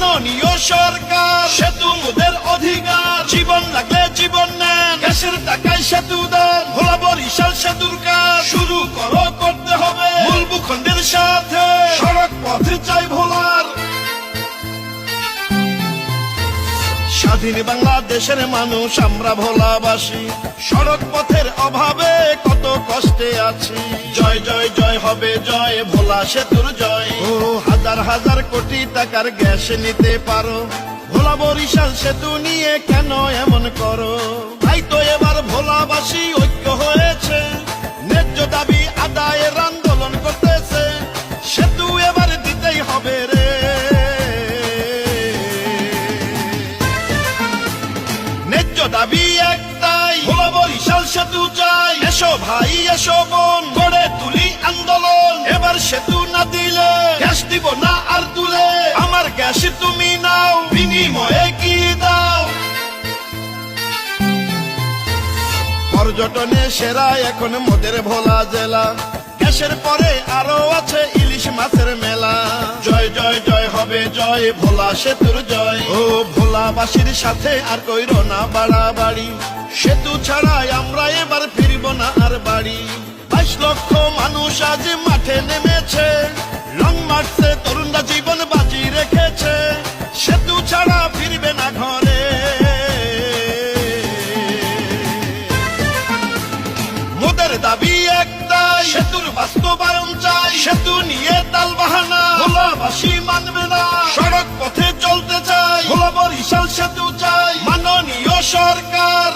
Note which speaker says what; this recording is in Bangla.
Speaker 1: মাননীয় সরকার সেতু মোদের অধিকার, জীবন লাগলে জীবন নেন, গ্যাসের টাকায় সেতু দেন, ভোলা বরিশাল সেতুর কাজ শুরু করতে হবে মূল ভূখণ্ডের সাথে, সড়ক পথে চাই ভোলার। স্বাধীন বাংলাদেশের মানুষ আমরা ভোলাবাসী, সড়ক পথের অভাবে কত কষ্টে আছি। জয় জয় জয় হবে জয়, ভোলা সেতুর জয়। ও হাজার হাজার কোটি টাকার গ্যাস নিতে পারো, ভোলা বরিশাল সেতু নিয়ে কেন এমন করো? তাই তো এবার ভোলাবাসী ঐক্য হয়েছে, ন্যায্য দাবি আদায়ের আন্দোলন করতেছে, সেতু এবার দিতেই হবে রে। ন্যায্য দাবি একটাই, ভোলা বরিশাল সেতু চাই। এসো ভাই এসো বোন, গড়ে তুলি আন্দোলন, এবার সেতু না দিলে গ্যাস দিব না আর তুলে, আমার গ্যাস তুমি নাও, বিনিময়ে কি দাও? পর্যটনে সেরা এখন মোদের ভোলা জেলা, গ্যাসের পরে আরো আছে ইলিশ মাছের মেলা। জয় জয় জয় হবে জয়, ভোলা সেতুর জয়। ও ভোলাবাসীর সাথে আর কইরো না বাড়াবাড়ি, সেতু ছাড়াই আমরা এবার ফিরব না আর বাড়ি। 22 লক্ষ মানুষ আজ মাঠে নেমেছে, লং মার্চে তরুণরা জীবন বাজি রেখেছে, সেতু ছাড়া ফিরবে না ঘরে। মোদের দাবি একটাই, সেতুর বাস্তবায়ন চাই, সেতু নিয়ে তাল বাহানা ভোলাবাসী মানবে না, সড়ক পথে চলতে চাই, ভোলা বরিশাল সেতু চাই। মাননীয় সরকার